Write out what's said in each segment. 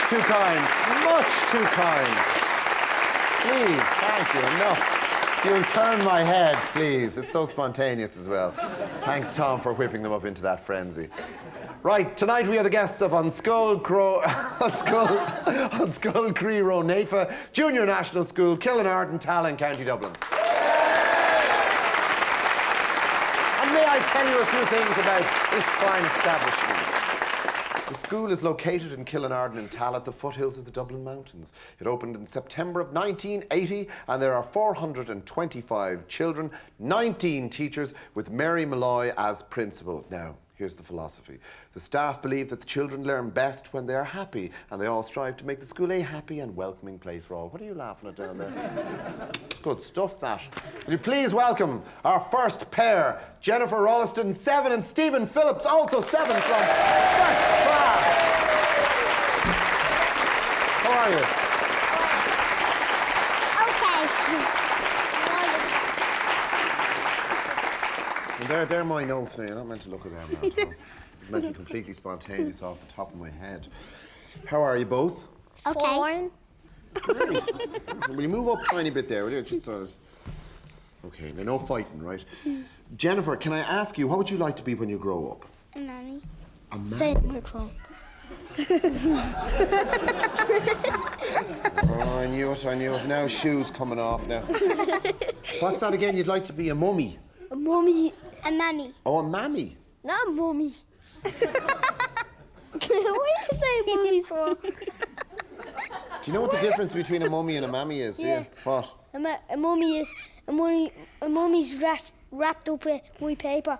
too kind. Much too kind. Please, thank you. No, you'll turn my head, please. It's so spontaneous as well. Thanks, Tom, for whipping them up into that frenzy. Right, tonight we are the guests of Scoil Chroí Ró Naofa, Junior National School, Killinarden, Tallinn, County Dublin. And may I tell you a few things about this fine establishment. The school is located in Killinarden in Tallinn, at the foothills of the Dublin Mountains. It opened in September of 1980, and there are 425 children, 19 teachers, with Mary Malloy as principal. Now, here's the philosophy. The staff believe that the children learn best when they are happy, and they all strive to make the school a happy and welcoming place for all. What are you laughing at down there? It's good stuff, that. Will you please welcome our first pair, Jennifer Rolleston, 7, and Stephen Phillips, also 7, from first class. How are you? Well, they're my notes now. You're not meant to look at them now. It's meant to be completely spontaneous off the top of my head. How are you both? Okay. Great. Will you move up a tiny bit there, will you? Just sort of... Okay, now no fighting, right? Jennifer, can I ask you, what would you like to be when you grow up? A nanny. A nanny? Saint Micro. Oh, I knew it. Now shoes coming off now. What's that again? You'd like to be a mummy? A mummy. A nanny. Oh, a mammy? Not a mummy. What do you say mummies for? Do you know what the difference between a mummy and a mammy is, do you? What? A mummy is... A mummy's wrapped up with white paper.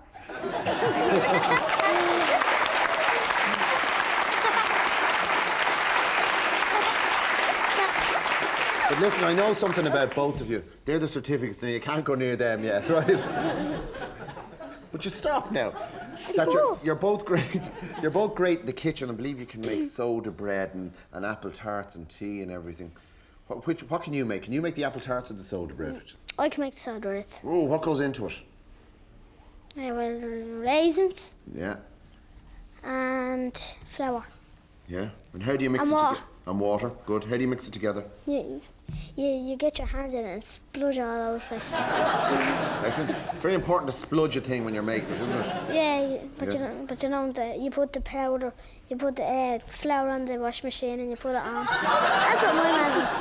But listen, I know something about both of you. They're the certificates, and you can't go near them yet, right? But you stop now. You're both great. You're both great in the kitchen. I believe you can make soda bread and apple tarts and tea and everything. What can you make? Can you make the apple tarts or the soda bread? I can make the soda bread. Oh, what goes into it? Raisins. Yeah. And flour. Yeah. And how do you mix it together? And water. Good. How do you mix it together? You get your hands in it and spludge all over the place. Excellent. Very important to spludge a thing when you're making it, isn't it? Yeah, but you don't. You put the powder, you put the flour on the washing machine and you put it on. That's what my mum does.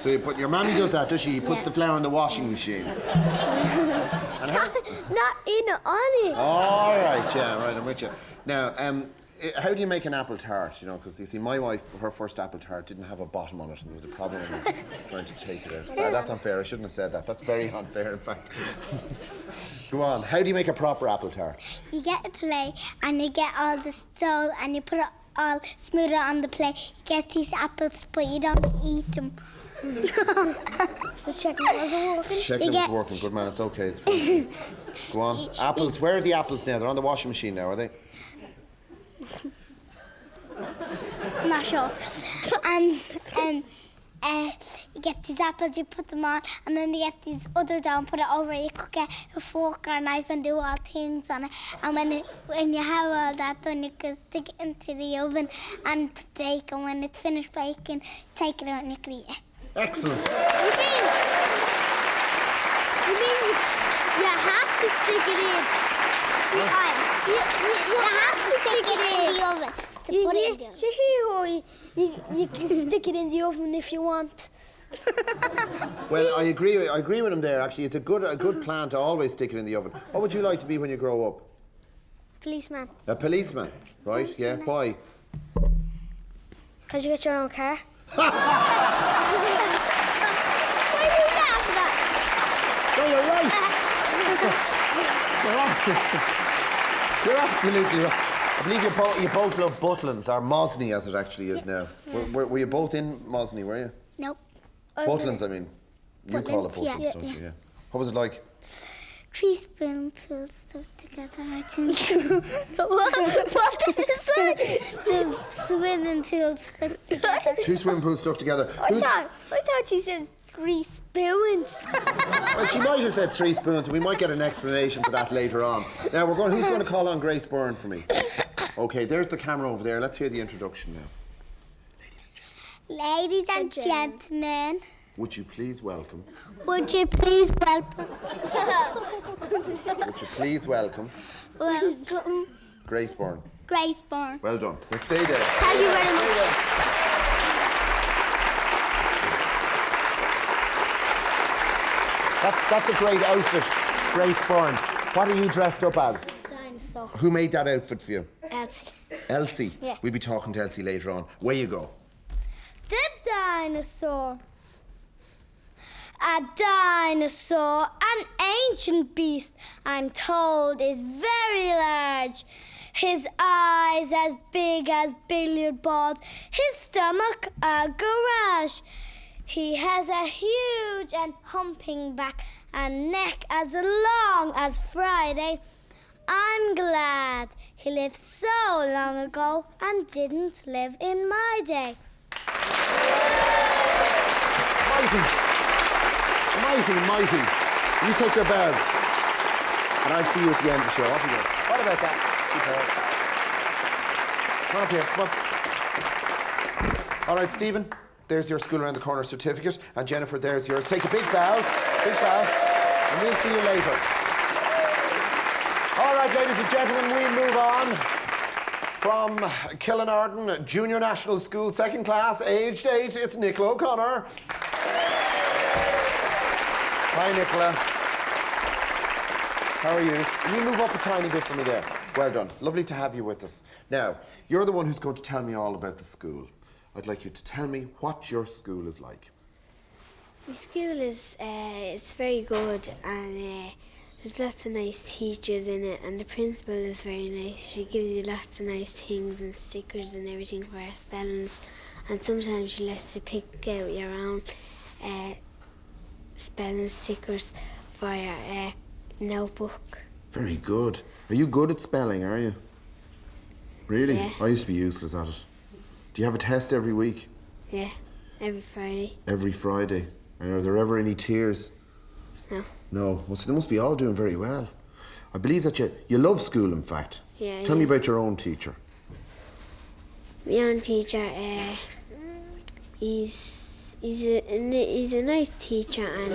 So your mammy does that, does she? He puts the flour in the washing machine. And how? Not in it, on it. All right, yeah, right, I'm with you. Now, how do you make an apple tart, you know? Because, you see, my wife, her first apple tart didn't have a bottom on it, and there was a problem in trying to take it out. That's unfair. I shouldn't have said that. That's very unfair, in fact. Go on. How do you make a proper apple tart? You get a plate, and you get all the dough, and you put it all smooth on the plate. You get these apples, but you don't eat them. Just checking it wasn't working. Checking it was working. Good man, it's okay. It's fine. Go on. Apples. Where are the apples now? They're on the washing machine now, are they? I'm not sure. And you get these apples, you put them on, and then you get these other down, put it over. You could get a fork or a knife and do all things on it. And when you have all that done, you can stick it into the oven and bake. And when it's finished baking, take it out and you can eat it. Excellent. You mean you have to stick it in? You have to stick it in the oven. To put it in the oven. You can stick it in the oven if you want. Well, I agree with him there, actually. It's a good plan to always stick it in the oven. What would you like to be when you grow up? Policeman. A policeman, right? Yeah, why? Because you get your own car. Why do you laugh at that? No, you're right. You're absolutely right. I believe you both love Butlins, or Mosney as it actually is now. Were you both in Mosney, were you? Nope. Butlins, I mean. You call it Butlins, Butlins, don't you? Yeah. What was it like? 3 spoonfuls stuck together, I think. What did you say? The swimming pools stuck together. 2 swimming pools stuck together. I thought she said 3 spoons. Well, she might have said 3 spoons, and we might get an explanation for that later on. Now, who's going to call on Grace Byrne for me? Okay, there's the camera over there. Let's hear the introduction now. Ladies and gentlemen. Ladies and gentlemen, would you please welcome... would you please welcome... would you please welcome... welcome... Grace Byrne. Grace Byrne. Well done. Now stay there. Thank you very much. That's a great outfit, Grace Byrne. What are you dressed up as? Dinosaur. Who made that outfit for you? Elsie. Elsie. Yeah. We'll be talking to Elsie later on. Where you go? The dinosaur. A dinosaur, an ancient beast, I'm told is very large. His eyes as big as billiard balls, his stomach a garage. He has a huge and humping back, a neck as long as Friday. I'm glad he lived so long ago and didn't live in my day. Mighty. You take your bag. And I'll see you at the end of the show. Off you go. What about that? Come up here, come on. All right, Stephen, there's your School Around the Corner certificate. And Jennifer, there's yours. Take a big bow. And we'll see you later. All right, ladies and gentlemen, we move on from Killinarden Junior National School, second class, aged 8. It's Nicola O'Connor. Hi, Nicola. How are you? Can you move up a tiny bit for me there? Well done. Lovely to have you with us. Now, you're the one who's going to tell me all about the school. I'd like you to tell me what your school is like. My school is it's very good, and there's lots of nice teachers in it, and the principal is very nice. She gives you lots of nice things and stickers and everything for our spellings, and sometimes she lets you pick out your own spelling stickers for your notebook. Very good. Are you good at spelling, are you? Really? Yeah. I used to be useless at it. Do you have a test every week? Yeah, every Friday. Every Friday. And are there ever any tears? No. No. Well, so they must be all doing very well. I believe that you love school, in fact. Yeah. Tell me about your own teacher. My own teacher, he's a nice teacher, and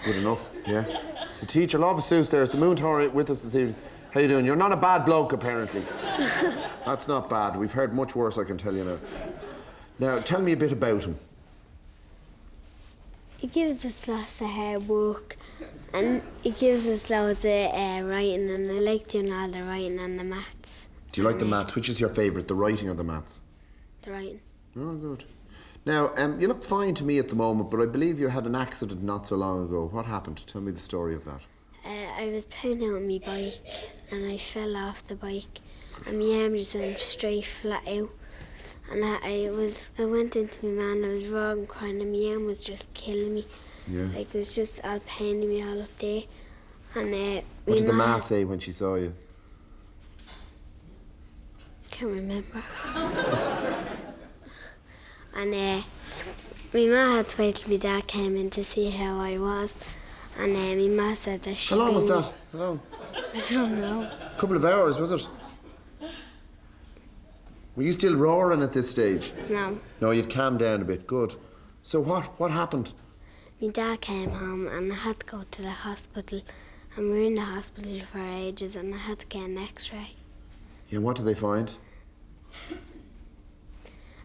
Good enough, yeah. The teacher, Love Seuss, there's the Moon Tower with us this evening. How you doing? You're not a bad bloke, apparently. That's not bad. We've heard much worse, I can tell you now. Now, tell me a bit about him. he gives us lots of hard work, and he gives us loads of writing, and I like doing all the writing and the maths. Do you like the maths? Which is your favourite, the writing or the maths? The writing. Oh, good. Now, you look fine to me at the moment, but I believe you had an accident not so long ago. What happened? Tell me the story of that. I was playing out on my bike, and I fell off the bike, and my arm just went straight flat out. And I went into my man, I was raw and crying, and my arm was just killing me. Yeah. Like, it was just all paining me all up there. And what did the ma say when she saw you? Can't remember. And my ma had to wait till my dad came in to see how I was. And my ma said that she... How long was that? How long? I don't know. A couple of hours, was it? Were you still roaring at this stage? No. No, you'd calmed down a bit. Good. So what happened? My dad came home and I had to go to the hospital. And we were in the hospital for ages, and I had to get an x-ray. Yeah, and what did they find?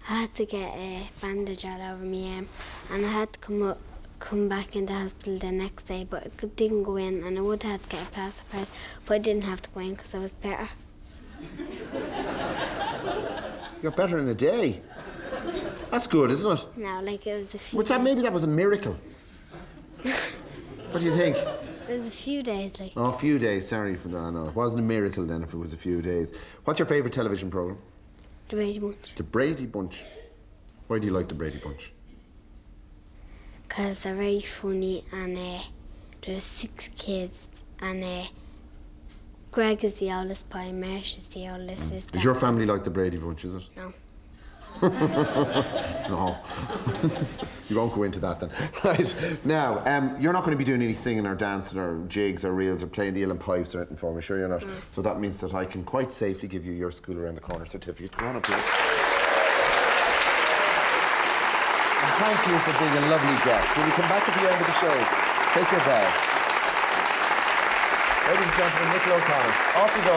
I had to get a bandage all over my arm, and I had to come back in the hospital the next day, but I didn't go in, and I would have to get a plaster cast, but I didn't have to go in because I was better. You got better in a day. That's good, isn't it? No, like it was a few What's that? days. Maybe that was a miracle. What do you think? It was a few days, like. Oh, a few days. Sorry for that. No, it wasn't a miracle then if it was a few days. What's your favourite television programme? The Brady Bunch. The Brady Bunch. Why do you like the Brady Bunch? Because they're very funny, and there's 6 kids, and Greg is the oldest boy, Marsh is the oldest sister. Does your family like the Brady Bunch, is it? No. No. You won't go into that then. Right. Now, you're not going to be doing any singing or dancing or jigs or reels or playing the uilleann pipes or anything for me, sure you're not? So that means that I can quite safely give you your School Around the Corner certificate. Come on up here. thank you for being a lovely guest. Will you come back at the end of the show? Take your bow. Ladies and gentlemen, Nicola O'Connor. Off you go.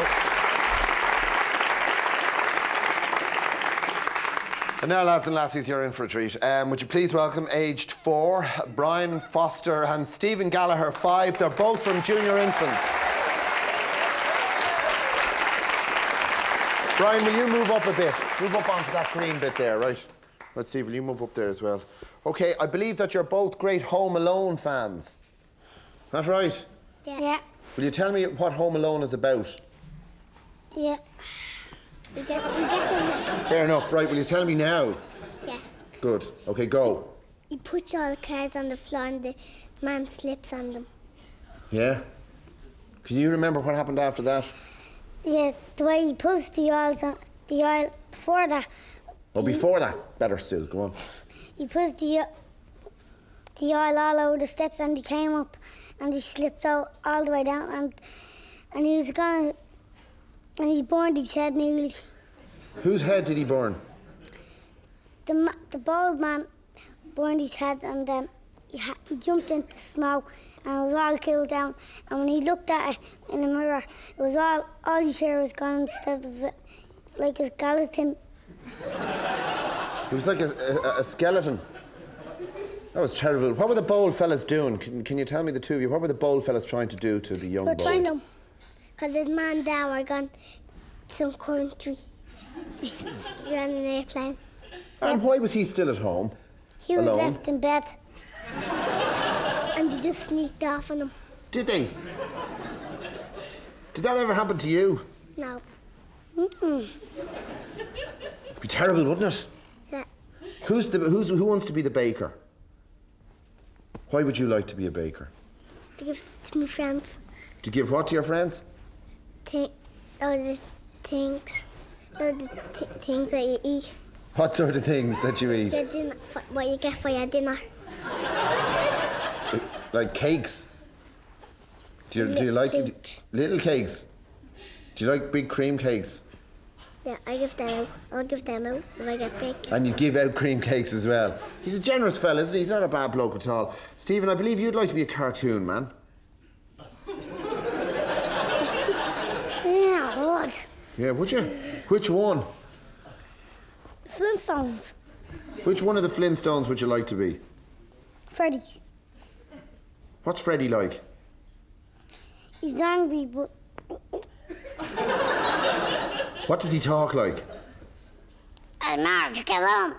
And now, lads and lassies, you're in for a treat. Would you please welcome, aged 4, Brian Foster and Stephen Gallagher, 5. They're both from junior infants. Brian, will you move up a bit? Move up onto that green bit there, right? Right, Steve, will you move up there as well? OK, I believe that you're both great Home Alone fans. Is that right? Yeah. Will you tell me what Home Alone is about? Yeah. We get to Fair enough, right, will you tell me now? Yeah. Good, OK, go. You put all the cards on the floor and the man slips on them. Yeah? Can you remember what happened after that? Yeah, the way he pulls the oils on the oil before that. Oh, before that? Better still, go on. He pulls the oil all over the steps and he came up and he slipped out all the way down and he was gonna and he burned his head nearly. Whose head did he burn? The bald man burned his head and he jumped into the snow and it was all cooled down. And when he looked at it in the mirror, it was all his hair was gone instead of it, like a skeleton. He was like a skeleton. That was terrible. What were the bold fellas doing? Can you tell me, the two of you, what were the bold fellas trying to do to the young boy? Trying them, because his man and dad were gone to some country. You're on an airplane. And why was he still at home? He was alone? left in bed. And they just sneaked off on him. Did they? Did that ever happen to you? No. It'd be terrible, wouldn't it? Yeah. Who wants to be the baker? Why would you like to be a baker? To give to my friends. To give what to your friends? Those are things. Those are things that you eat. What sort of things that you eat? Your dinner, what you get for your dinner. Like cakes? Do you like cakes. Little cakes? Do you like big cream cakes? Yeah, I give them out. I'll give them out if I get big. And you give out cream cakes as well. He's a generous fella, isn't he? He's not a bad bloke at all. Stephen, I believe you'd like to be a cartoon man. Yeah, I would. Yeah, would you? Which one? Flintstones. Which one of the Flintstones would you like to be? Freddy. What's Freddy like? He's angry, but What does he talk like? I'm out to get home.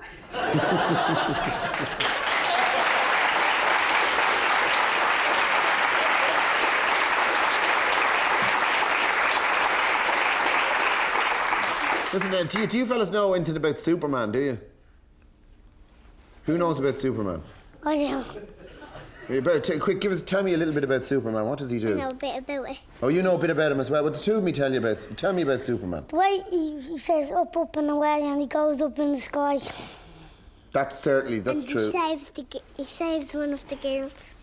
Listen, do you fellas know anything about Superman, do you? Who knows about Superman? I do. Quick, tell me a little bit about Superman. What does he do? I know a bit about it. Oh, you know a bit about him as well. But the two of me tell me about Superman. The way he says up and away and he goes up in the sky. That's true. He saves one of the girls.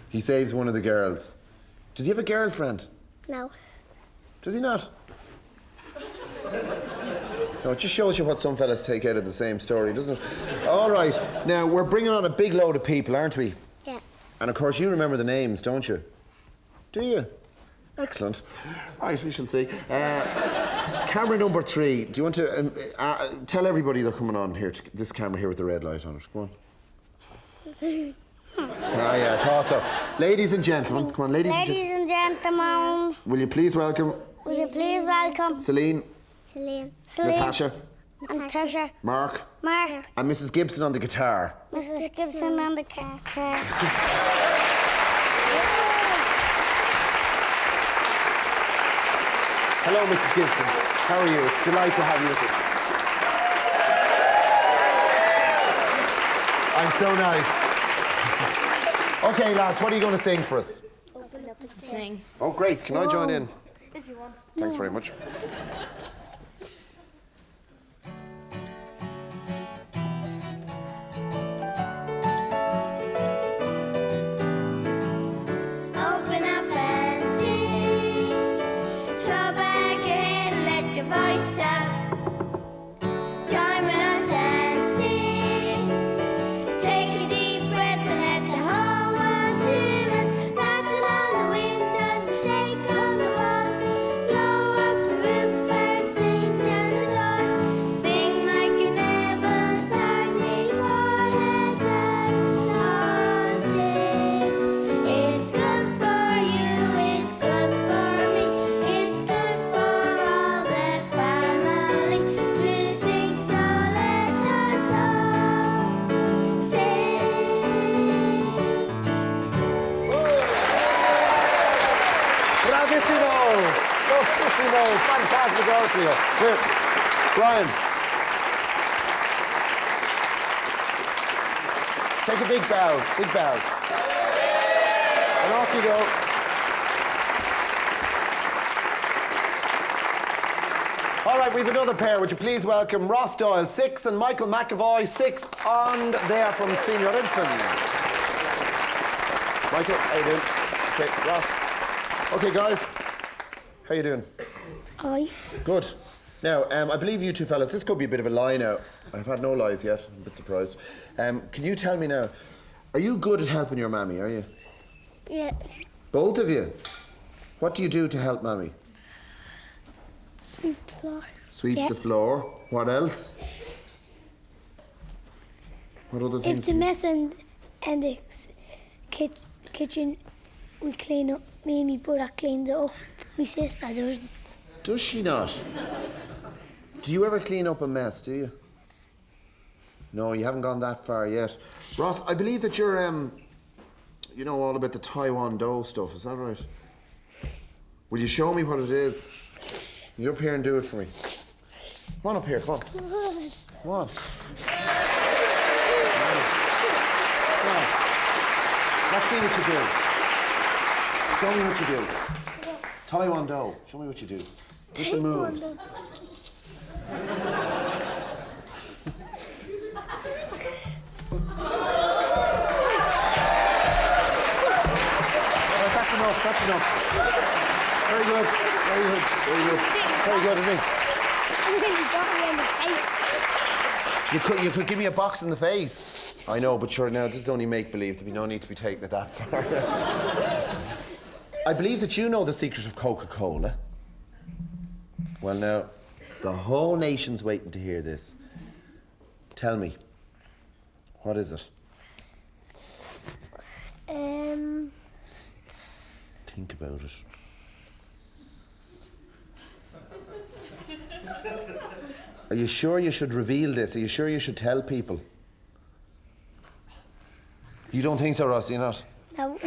He saves one of the girls. Does he have a girlfriend? No. Does he not? No, it just shows you what some fellas take out of the same story, doesn't it? All right. Now, we're bringing on a big load of people, aren't we? Yeah. And of course, you remember the names, don't you? Do you? Excellent. Right, we shall see. Camera number 3. Do you want to tell everybody they're coming on here, this camera here with the red light on it? Go on. Yeah, I thought so. Ladies and gentlemen, come on, ladies and gentlemen. Will you please welcome Celine, Natasha, Mark, and Mrs. Gibson on the guitar. Mrs. Gibson on the guitar. Hello, Mrs. Gibson. How are you? It's a delight to have you with us. I'm so nice. OK, lads, what are you going to sing for us? Open up and Sing. Oh, great. Can I join in? If you want. Thanks very much. Open up and sing. Throw back your head and let your voice out. Join with us and sing. Take it Fantastic goal for you. Here, Ryan. Take a big bow. And off you go. All right, we have another pair. Would you please welcome Ross Doyle, 6, and Michael McAvoy, 6, and they're from Senior Infants. Michael, how you doing? Okay, Ross. Okay, guys, how you doing? Aye. Good. Now, I believe you two fellas, this could be a bit of a lie now. I've had no lies yet. I'm a bit surprised. Can you tell me now, are you good at helping your mammy, are you? Yeah. Both of you? What do you do to help mammy? Sweep the floor. Sweep the floor. What else? What other things? If the mess in the kitchen, we clean up. Me and my brother cleans it up. My sister doesn't. Does she not? Do you ever clean up a mess, do you? No, you haven't gone that far yet. Ross, I believe that you're, you know all about the Taiwan dough stuff, is that right? Will you show me what it is? You up here and do it for me. Come on up here, come on. Come on. Come on. Let's see what you do. Show me what you do. Taiwan dough. Show me what you do. With the moves. That's enough. Very good. Very good, isn't it? You could give me a box in the face. I know, but sure, now this is only make-believe. There'd be no need to be taking it that far. I believe that you know the secret of Coca-Cola. Well, now, the whole nation's waiting to hear this. Tell me, what is it? Think about it. Are you sure you should reveal this? Are you sure you should tell people? You don't think so, Ross, do you not? No.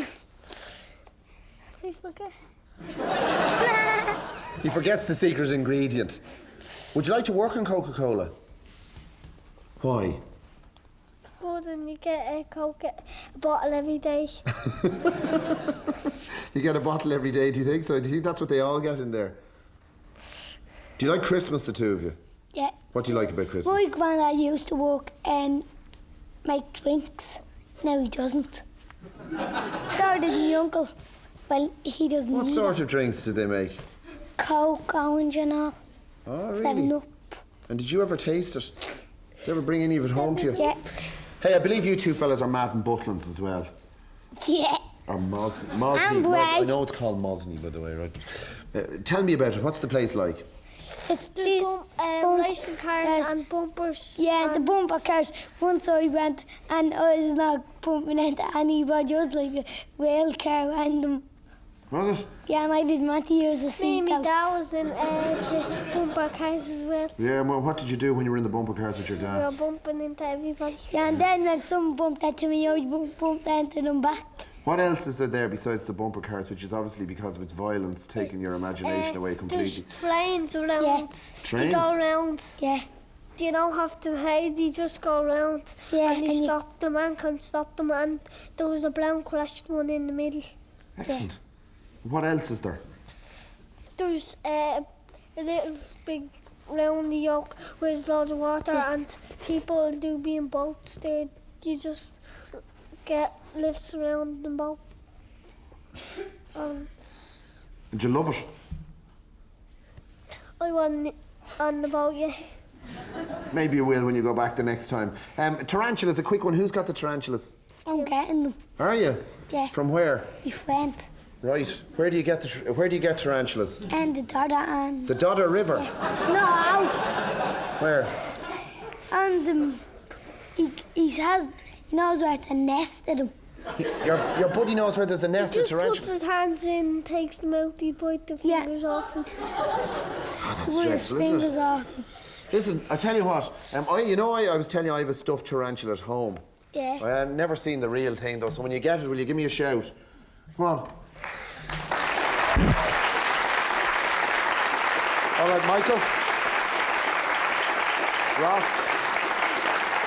I forget. He forgets the secret ingredient. Would you like to work on Coca-Cola? Why? Good, and you get a Coke, a bottle every day. You get a bottle every day, do you think so? Do you think that's what they all get in there? Do you like Christmas, the two of you? Yeah. What do you like about Christmas? My granddad used to work and make drinks. Now he doesn't. So did my uncle. Well, he doesn't. What sort of drinks did they make? Coke, orange and all. Oh, really? 7-Up. And did you ever taste it? Did you ever bring any of it home to you? Yeah. Hey, I believe you two fellas are Madden Butlins as well. Yeah. Or Mosney. And I know it's called Mosney, by the way, right? Tell me about it. What's the place like? It's There's racing cars and bumpers. Yeah, the and bumper cars. Once I went and I was not bumping into anybody. It was like a rail car random. Was it? Yeah, and I didn't want to use a me and my seatbelt. dad was in the bumper cars as well. Yeah, well, what did you do when you were in the bumper cars with your We dad? were bumping into everybody. Yeah, and then when someone bumped into me, I bumped into them back. What else is there besides the bumper cars, which is obviously because of its violence taking your imagination away completely? There's trains around. Yeah. Trains? You go around. Yeah. You don't have to hide, you just go around. Yeah, and you stop the man can stop them, and there was a brown crashed one in the middle. Excellent. What else is there? There's a little big round yoke where there's loads of water and people do be in boats there. You just get lifts around the boat. And Did you love it? I wasn't on the boat yet. Maybe you will when you go back the next time. Tarantulas, a quick one. Who's got the tarantulas? I'm getting them. Are you? Yeah. From where? My friend. Right. Where do you get tarantulas? And the daughter and... The Dodder River. No! Where? And he knows where it's a nest of them. Your buddy knows where there's a nest of Just puts tarantulas. his hands in, takes them out, he bites the Yeah. fingers off. And Oh, that's One of his stressful, isn't fingers it? off. Listen, I tell you what. I was telling you I have a stuffed tarantula at home. Yeah. I've never seen the real thing though. So when you get it, will you give me a shout? Come on. All right, Michael. Ross,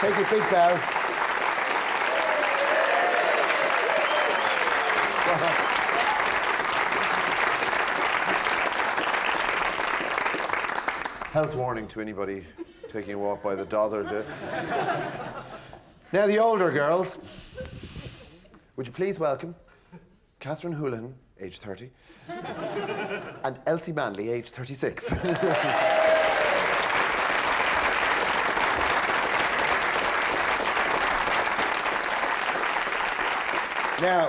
take your big bow. Health warning to anybody taking a walk by the Dother. Now the older girls. Would you please welcome Catherine Houlihan, age 30, and Elsie Manley, age 36. Now,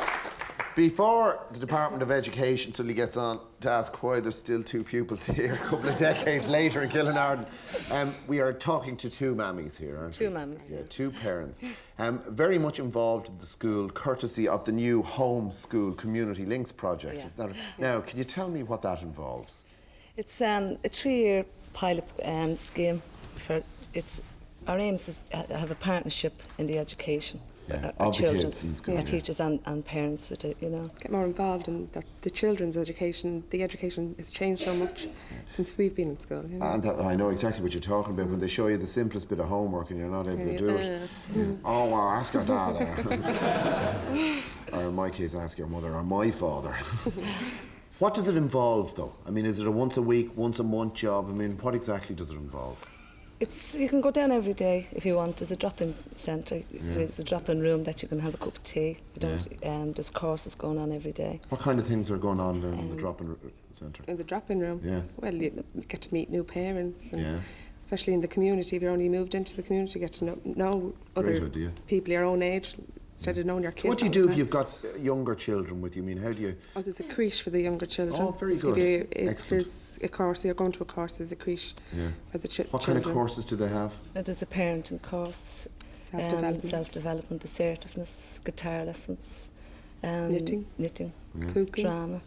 before the Department of Education suddenly gets on to ask why there's still 2 pupils here a couple of decades later in Killinarden, we are talking to 2 mammies here, aren't we? 2 mammies. Yeah, 2 parents. Very much involved in the school, courtesy of the new Home School Community Links project. Yeah. Is that now, can you tell me what that involves? It's a 3-year pilot scheme. Our aim is to have a partnership in the education. Yeah, Our of the children, kids in school, our yeah. teachers and parents with it, you know. Get more involved in the children's education. The education has changed so much since we've been in school. You know? And I know exactly what you're talking about when they show you the simplest bit of homework and you're not able to do it. Oh, well, ask your dad. Or in my case, ask your mother or my father. What does it involve, though? I mean, is it a once a week, once a month job? I mean, what exactly does it involve? You can go down every day if you want. There's a drop-in centre. There's a drop-in room that you can have a cup of tea. There's courses going on every day. What kind of things are going on there in the drop-in centre? In the drop-in room. Yeah. Well, you get to meet new parents, and Yeah. especially in the community. If you're only moved into the community, you get to know Great other idea. people your own age instead of knowing your kids. So what do you all do the if time. you've got younger children with you? I mean, how do you... Oh, there's a creche for the younger children. Oh, very So good. if Excellent. there's a course, you're going to a course, there's a creche for the What children. kind of courses do they have? There's a parenting course, self-development, assertiveness, guitar lessons, knitting, Cooking. drama.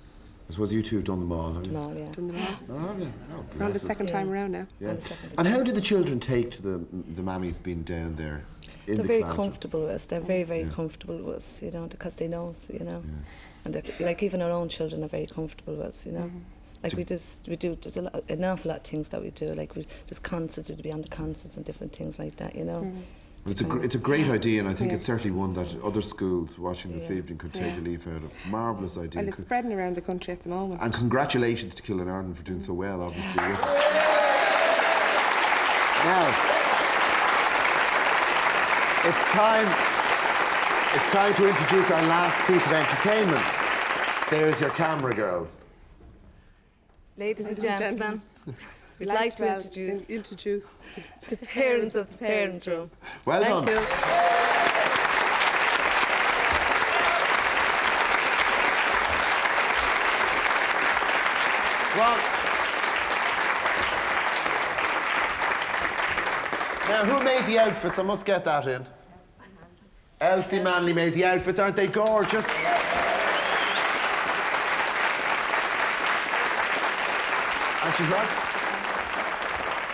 I suppose you 2 have done them all, have you? and all, yeah. Done them all. Oh, yeah. Oh, We're on the bless us. second time around now. Yeah. On the second And how do the children take to the mammies being down there in They're the very classroom? comfortable with us. They're very, very comfortable with us, you know, because they know us, you know. And like even our own children are very comfortable with us, you know. Like there's an awful lot of things that we do. Like there's concerts, we'd be on the concerts and different things like that, you know. It's a great idea, and I think it's certainly one that other schools watching this evening could take a leaf out of. Marvellous idea. Well, it's spreading around the country at the moment. And congratulations to Killinarden for doing so well, obviously. Now, it's time to introduce our last piece of entertainment. There's your camera, girls. Ladies and gentlemen, we'd like to introduce the parents of the parents' room. Well Thank done. you. Well, now who made the outfits? I must get that in. Elsie Manley made the outfits. Aren't they gorgeous? And she's what?